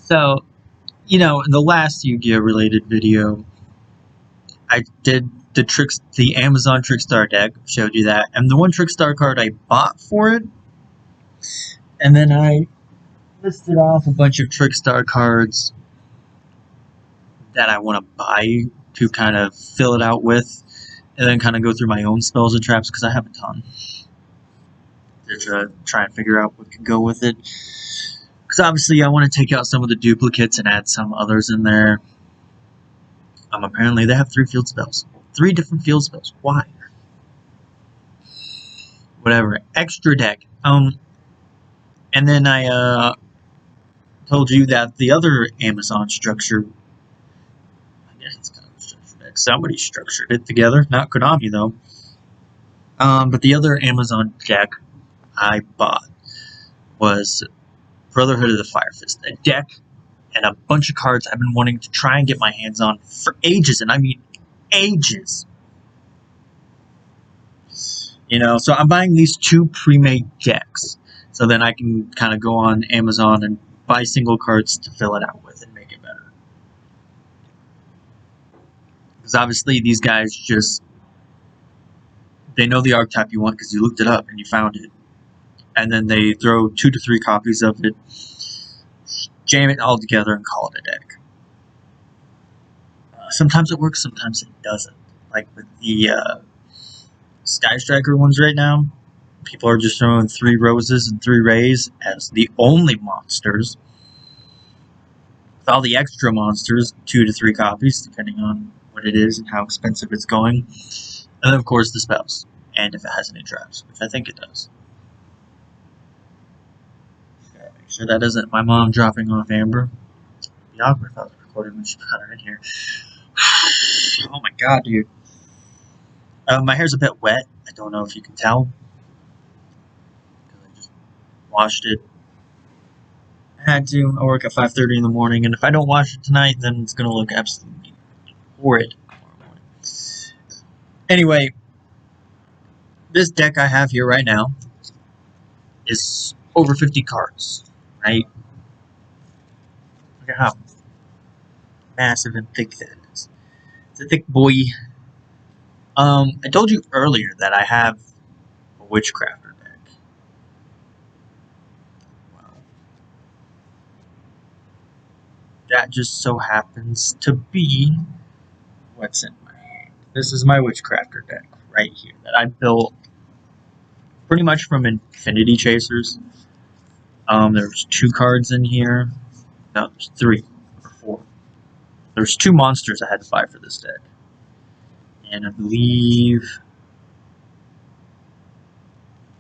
So, in the last Yu-Gi-Oh related video, I did the Amazon Trickstar deck, showed you that, and the one Trickstar card I bought for it, and then I listed off a bunch of Trickstar cards that I want to buy to kind of fill it out with, and then kind of go through my own spells and traps, because I have a ton. To try and figure out what could go with it. Because obviously I want to take out some of the duplicates and add some others in there. Apparently they have 3 field spells. 3 different field spells. Why? Whatever. Extra deck. And then I told you that the other Amazon structure, I guess it's kind of a structure deck. Somebody structured it together. Not Konami though. But the other Amazon deck I bought was Brotherhood of the Fire Fist. A deck and a bunch of cards I've been wanting to try and get my hands on for ages, and I mean ages. So I'm buying these 2 pre-made decks, so then I can kind of go on Amazon and buy single cards to fill it out with and make it better. Because obviously these guys they know the archetype you want because you looked it up and you found it. And then they throw 2 to 3 copies of it, jam it all together, and call it a deck. Sometimes it works, sometimes it doesn't. Like with the Sky Striker ones right now, people are just throwing 3 Roses and 3 Rays as the only monsters. With all the extra monsters, 2 to 3 copies, depending on what it is and how expensive it's going. And then, of course, the spells. And if it has any traps, which I think it does. Make sure that isn't my mom dropping off Amber. It'd be awkward if I was recording when she got her in here. Oh my god, dude. My hair's a bit wet. I don't know if you can tell. Because I just washed it. I had to. I work at 5:30 in the morning, and if I don't wash it tonight, then it's going to look absolutely horrid tomorrow morning. Anyway, this deck I have here right now is over 50 cards, right? Look at how massive and thick that is. It's a thick boy. I told you earlier that I have a Witchcrafter deck. Well, that just so happens to be what's in my hand. This is my Witchcrafter deck right here that I built pretty much from Infinity Chasers. There's 2 cards in here. No, there's 3 or 4. There's 2 monsters I had to buy for this deck. And I believe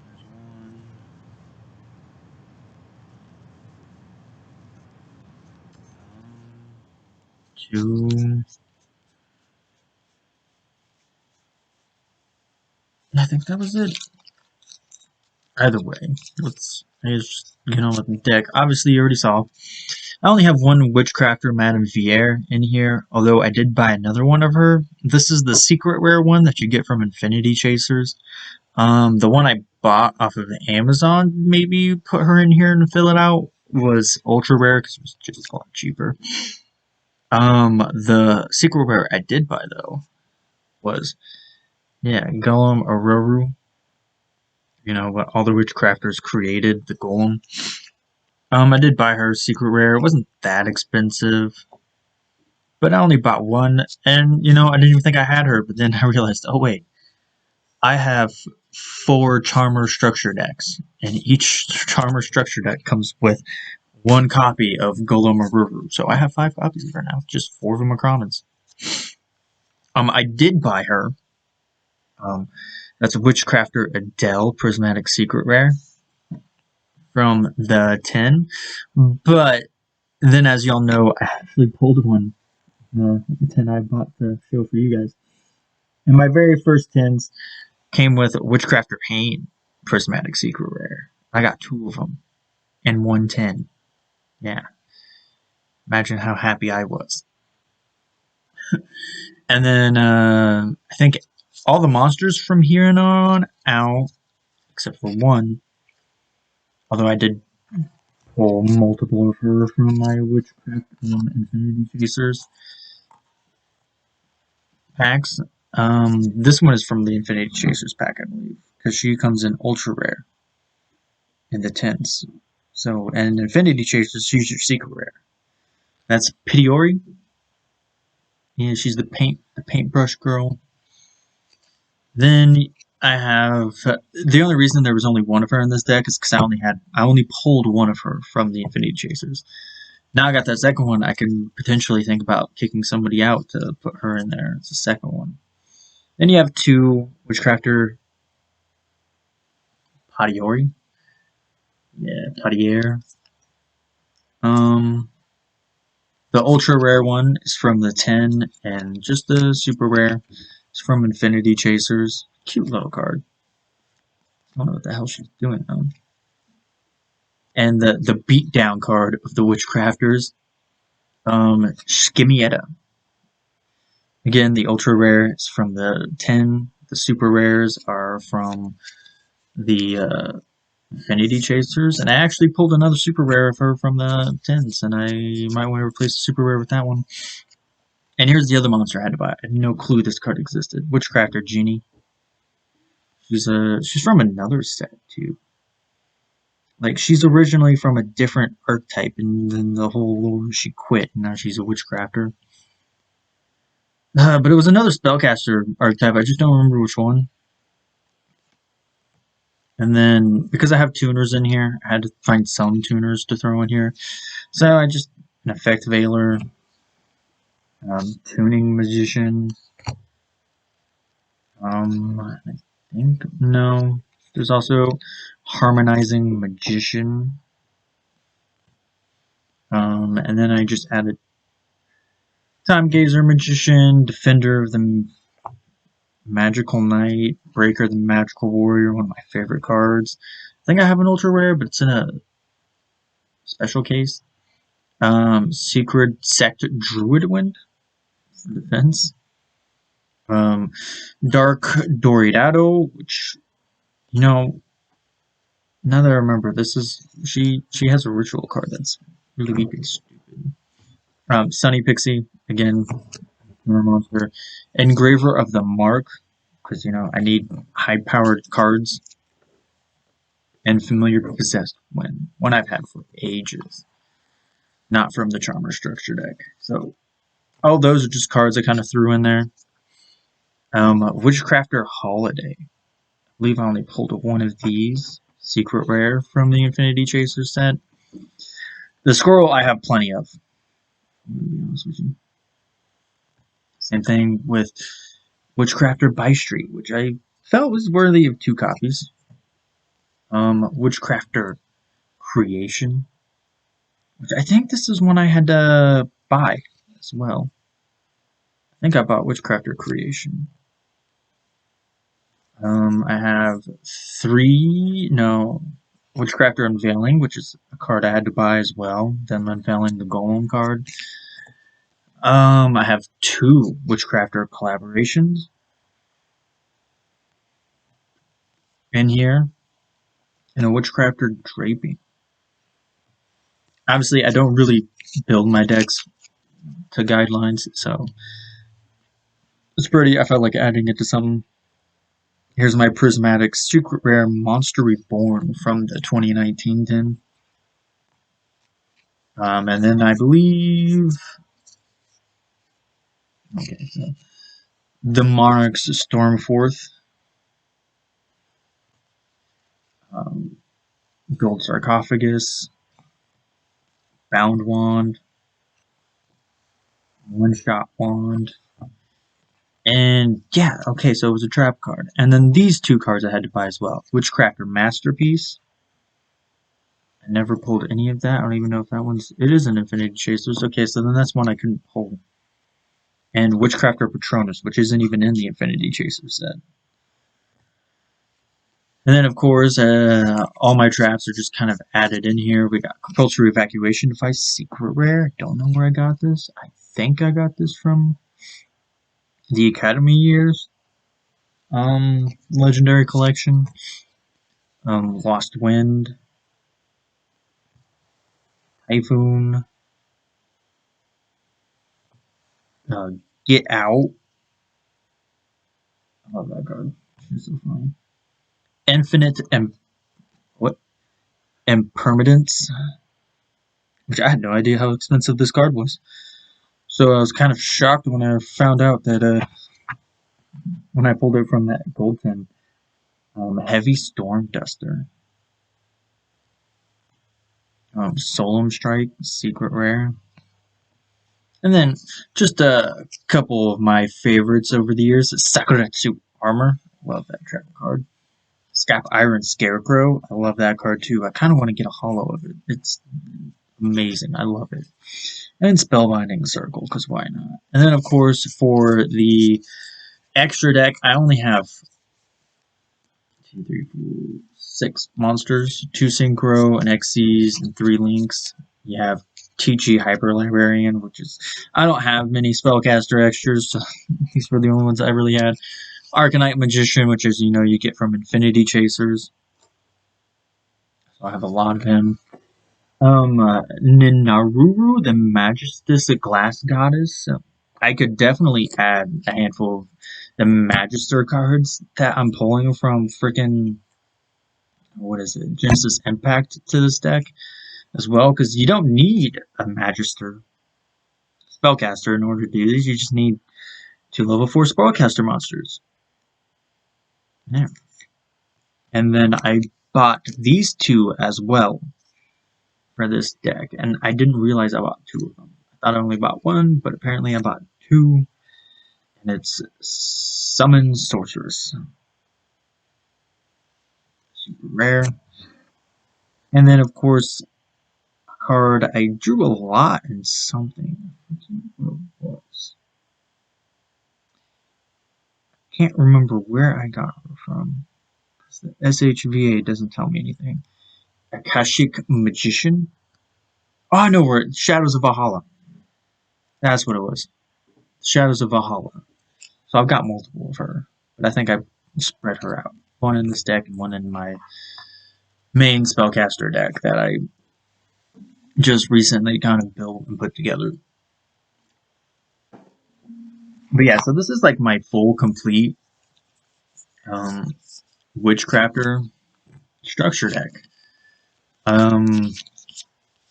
there's 1, 2. I think that was it. Either way, let's just get on with the deck. Obviously, you already saw. I only have one Witchcrafter Madame Vier in here, although I did buy another one of her. This is the secret rare one that you get from Infinity Chasers. The one I bought off of Amazon, maybe put her in here and fill it out, was ultra rare because it was just a lot cheaper. The secret rare I did buy though was, Golem Aroru. What all the Witchcrafters created, the Golem. I did buy her secret rare. It wasn't that expensive, but I only bought one, and I didn't even think I had her. But then I realized, oh wait, I have 4 Charmer structure decks, and each Charmer structure deck comes with 1 copy of Golem Aroru. So I have 5 copies of her now. Just 4 of them are commons. I did buy her. That's a Witchcrafter Adele Prismatic Secret Rare from the 10. But then, as y'all know, I actually pulled one. The 10 I bought to show for you guys. And my very first 10s came with Witchcrafter Pain Prismatic Secret Rare. I got 2 of them and 1 10. Yeah. Imagine how happy I was. And then I think all the monsters from here on out, except for 1, although I did pull multiple of her from my Witchcraft Infinity Chasers packs. This one is from the Infinity Chasers pack, I believe, because she comes in ultra rare in the 10s. So, and Infinity Chasers, she's your secret rare. That's Pitiori. Yeah, she's the paintbrush girl. Then I have the only reason there was only one of her in this deck is because I only pulled one of her from the Infinity Chasers. Now I got that second one, I can potentially think about kicking somebody out to put her in there. It's the second one. Then you have two Witchcrafter Padiori. Yeah, Padier. The ultra rare one is from the 10, and just the super rare is from Infinity Chasers. Cute little card. I don't know what the hell she's doing though. And the beatdown card of the Witchcrafters, Skimietta. Again, the ultra rare is from the 10. The super rares are from the Infinity Chasers, and I actually pulled another super rare of her from the 10s, and I might want to replace the super rare with that one. And here's the other monster I had to buy. I had no clue this card existed. Witchcrafter Genie. She's from another set too. Like, she's originally from a different archetype, and then she quit, and now she's a Witchcrafter. But it was another Spellcaster archetype, I just don't remember which one. And then, because I have tuners in here, I had to find some tuners to throw in here. So I just, an Effect Veiler, Tuning Magician, I think, no. There's also Harmonizing Magician. And then I just added Time Gazer Magician, Defender of the Magical Knight, Breaker the Magical Warrior, one of my favorite cards. I think I have an ultra rare, but it's in a special case. Secret Sect Druidwind for defense. Dark Doridado, which, you know, now that I remember, this is she has a ritual card that's really weak and stupid. Sunny Pixie, again, monster. Engraver of the Mark, because, you know, I need high-powered cards. And Familiar Possessed one I've had for ages. Not from the Charmer Structure deck. So, all those are just cards I kind of threw in there. Witchcrafter Holiday. I believe I only pulled one of these. Secret Rare from the Infinity Chaser set. The Squirrel I have plenty of. To be honest with you. Same thing with Witchcrafter By Street, which I felt was worthy of 2 copies. Witchcrafter Creation, which I think this is one I had to buy as well. I think I bought Witchcrafter Creation. I have Witchcrafter Unveiling, which is a card I had to buy as well. Then Unveiling the Golem card. I have 2 Witchcrafter collaborations in here, and a Witchcrafter Draping. Obviously, I don't really build my decks to guidelines, so it's pretty. I felt like adding it to something. Here's my Prismatic Secret Rare Monster Reborn from the 2019 tin. And then I believe, okay, so the Monarch's Stormforth, Gold Sarcophagus, Bound Wand, One-Shot Wand, and yeah, okay, so it was a trap card. And then these 2 cards I had to buy as well. Witchcrafter Masterpiece. I never pulled any of that. I don't even know if that it is an Infinity Chasers. Okay, so then that's one I couldn't pull. And Witchcrafter Patronus, which isn't even in the Infinity Chasers set. And then, of course, all my traps are just kind of added in here. We got Compulsory Evacuation Device, Secret Rare. Don't know where I got this. I think I got this from the Academy Years Legendary Collection. Lost Wind. Typhoon, Get Out. I love that card. She's so funny. Infinite and what? Impermanence, which I had no idea how expensive this card was. So I was kind of shocked when I found out that when I pulled it from that gold tin. Heavy Storm Duster. Solemn Strike, Secret Rare. And then just a couple of my favorites over the years. Sakuretsu Armor. Love that trap card. Scap Iron Scarecrow. I love that card too. I kind of want to get a holo of it. It's amazing. I love it. And Spellbinding Circle, because why not? And then, of course, for the extra deck, I only have 2, 3, 4, 6 monsters, 2 Synchro, an Xyz, and 3 Links. You have Teachy Hyper Librarian, which is, I don't have many Spellcaster extras, so these were the only ones I really had. Arcanite Magician, which is, you get from Infinity Chasers. So I have a lot of him. Ninaruru, the Magister Glass Goddess. I could definitely add a handful of the Magister cards that I'm pulling from freaking, what is it, Genesis Impact to this deck as well, because you don't need a Magister Spellcaster in order to do this. You just need 2 level 4 Spellcaster monsters. Yeah. And then I bought these 2 as well for this deck, and I didn't realize I bought 2 of them. I thought I only bought 1, but apparently I bought 2, and it's Summon Sorceress. Super rare. And then, of course, a card I drew a lot in something. I forget what it was. Can't remember where I got her from. The SHVA doesn't tell me anything. Akashic Magician? Oh, I know where Shadows of Valhalla. That's what it was. Shadows of Valhalla. So I've got multiple of her, but I think I spread her out. 1 in this deck and 1 in my main Spellcaster deck that I just recently kind of built and put together. But yeah, so this is like my full, complete Witchcrafter structure deck.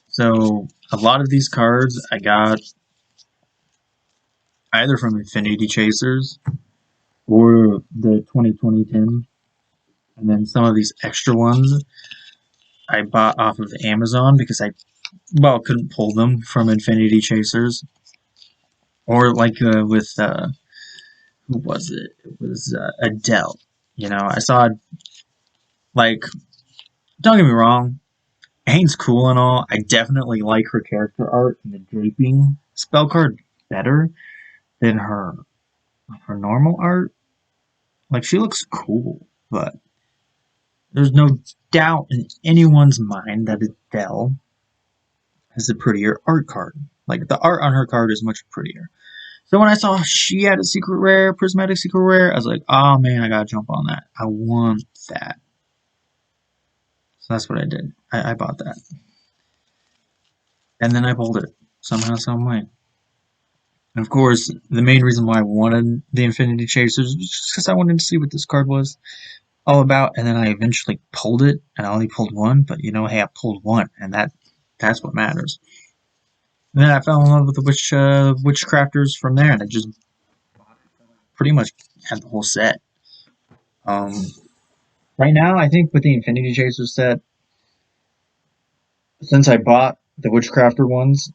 So a lot of these cards I got either from Infinity Chasers or the 2020 tin, and then some of these extra ones I bought off of Amazon because I couldn't pull them from Infinity Chasers, or like with who was it? It was Adele. I saw, like, don't get me wrong, Hane's cool and all. I definitely like her character art and the draping spell card better than her normal art. Like, she looks cool, but there's no doubt in anyone's mind that Adele has a prettier art card. Like, the art on her card is much prettier. So when I saw she had a secret rare, prismatic secret rare, I was like, oh man, I gotta jump on that. I want that. So that's what I did. I bought that. And then I pulled it. Somehow, some way. And of course, the main reason why I wanted the Infinity Chasers was just because I wanted to see what this card was all about. And then I eventually pulled it, and I only pulled 1. But hey, I pulled 1, and that's what matters. And then I fell in love with the Witchcrafters from there, and I just pretty much had the whole set. Right now, I think with the Infinity Chasers set, since I bought the Witchcrafter ones,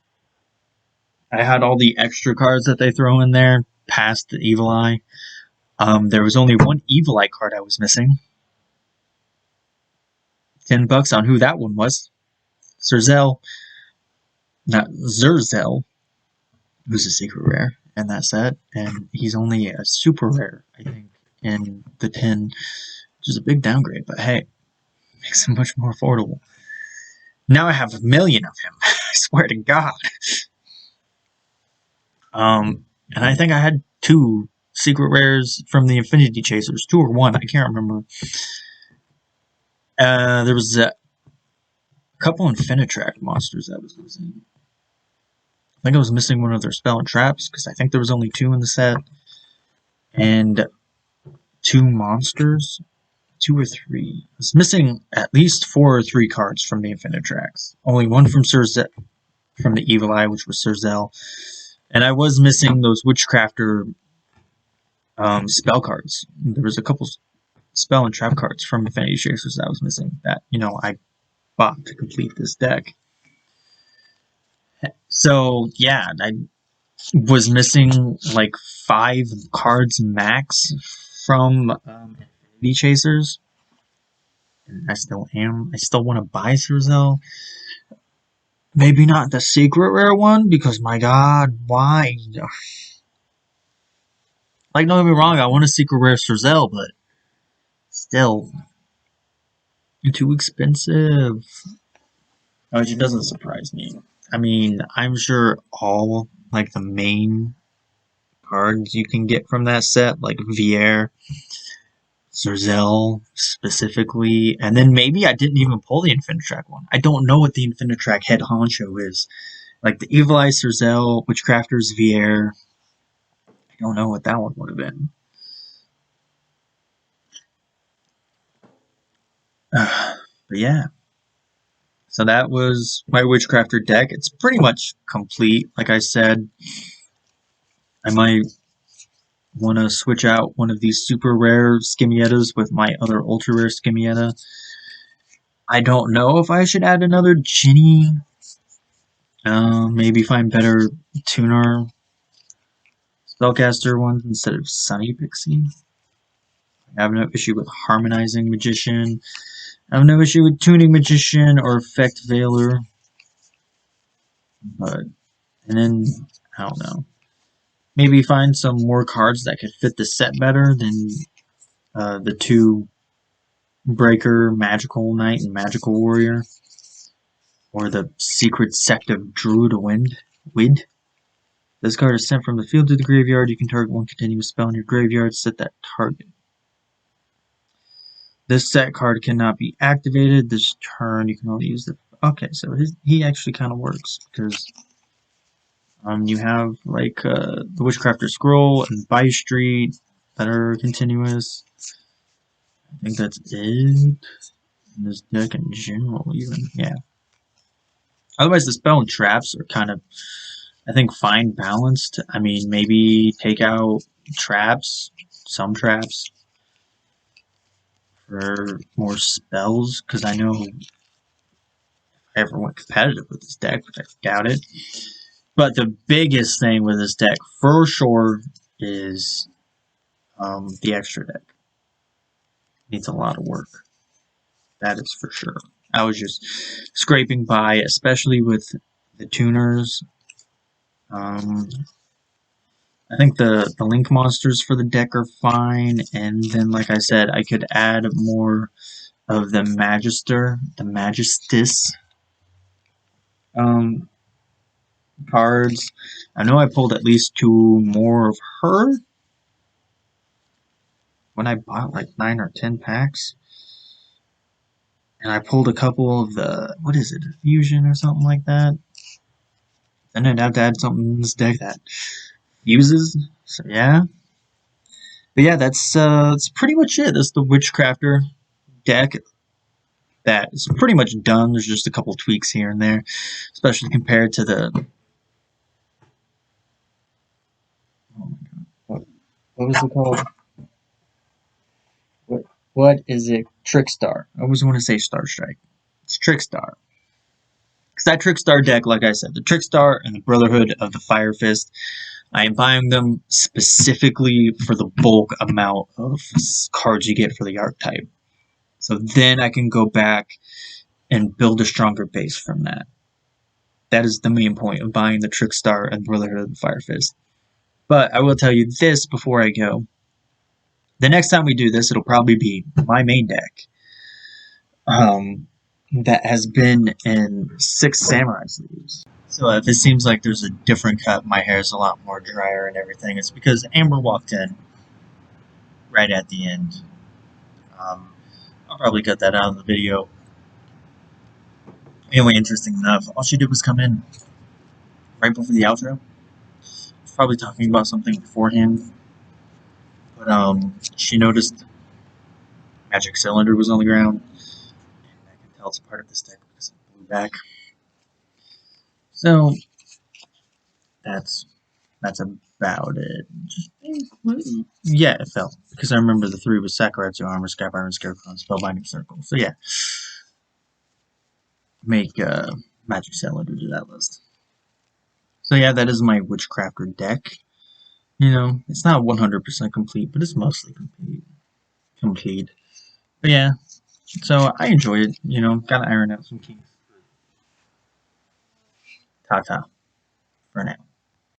I had all the extra cards that they throw in there past the Evil Eye. There was only 1 Evil Eye card I was missing. $10 on who that one was. Zurzel, not Zurzel, who's a secret rare in that set, and he's only a super rare, I think, in the 10, which is a big downgrade, but hey, makes him much more affordable. Now I have 1 million of him. I swear to God. And I think I had 2 secret rares from the Infinity Chasers. 2 or 1, I can't remember. There was couple Infinitrack monsters I was losing. I think I was missing one of their spell and traps, because I think there was only 2 in the set. And 2 monsters. 2 or 3. I was missing at least 4 or 3 cards from the Infinitracks. Only 1 from from the Evil Eye, which was Surzel. And I was missing those Witchcrafter spell cards. There was a couple spell and trap cards from Infinity Chasers that I was missing that, I bought to complete this deck. So, yeah, I was missing like 5 cards max from Infinity Chasers. And I still am. I still want to buy Surzel. Maybe not the secret rare one, because my god, why? Like, don't get me wrong, I want a secret rare Surzel, but still, too expensive. Which it doesn't surprise me. I mean, I'm sure all, like, the main cards you can get from that set, like Vier, Surzel specifically, and then maybe I didn't even pull the Infinitrack one. I don't know what the Infinitrack head honcho is. Like the Evil Eye, Surzel, Witchcrafter's Vier. I don't know what that one would have been. But yeah. So that was my Witchcrafter deck. It's pretty much complete. Like I said, I might want to switch out one of these super rare Skimietas with my other ultra rare Skimieta. I don't know if I should add another Ginny. Maybe find better tuner spellcaster ones instead of Sunny Pixie. I have no issue with Harmonizing Magician. I have no issue with Tuning Magician or Effect Veiler. And then, I don't know. Maybe find some more cards that could fit the set better than the 2 Breaker, Magical Knight, and Magical Warrior. Or the Secret Sect of Druid Wid. This card is sent from the field to the graveyard. You can target 1 continuous spell in your graveyard. Set that target. This set card cannot be activated this turn. You can only use the... Okay, so he actually kind of works, because you have like the Witchcrafter Scroll and By Street that are continuous. I think that's it in this deck in general, even. Yeah. Otherwise, the spell and traps are kind of, I think, fine balanced. I mean, maybe take out traps, some traps, for more spells, because I know if I ever went competitive with this deck, which I doubt it. But the biggest thing with this deck, for sure, is the extra deck. Needs a lot of work. That is for sure. I was just scraping by, especially with the tuners. I think the link monsters for the deck are fine, and then, like I said, I could add more of the Magistus cards. I know I pulled at least 2 more of her when I bought like 9 or 10 packs. And I pulled a couple of the, what is it, Fusion or something like that. Then I'd have to add something in this deck that uses. So yeah. But yeah, that's pretty much it. That's the Witchcrafter deck. That is pretty much done. There's just a couple tweaks here and there, especially compared to the... Oh my god. What was it called? What is it? Trickstar. I always want to say Star Strike. It's Trickstar. Because that Trickstar deck, like I said, the Trickstar and the Brotherhood of the Fire Fist, I am buying them specifically for the bulk amount of cards you get for the archetype. So then I can go back and build a stronger base from that. That is the main point of buying the Trickstar and Brotherhood of the Fire Fist. But I will tell you this before I go. The next time we do this, it'll probably be my main deck. That has been in 6 Samurai Sleeves. So if it seems like there's a different cut, my hair is a lot more drier and everything, it's because Amber walked in right at the end. I'll probably cut that out of the video. Anyway, interesting enough, all she did was come in right before the outro. Probably talking about something beforehand, but she noticed magic cylinder was on the ground, and I can tell it's part of this deck because it blew back. So that's about it. Yeah, it fell because I remember the three was Sakaratsu, Armor, Scrap Iron, Scarecrow, and Spellbinding Circle. So yeah, make magic cylinder to that list. So yeah, that is my Witchcrafter deck. You know, it's not 100% complete, but it's mostly complete. But yeah, so I enjoy it. You know, gotta iron out some kinks. Ta ta for now.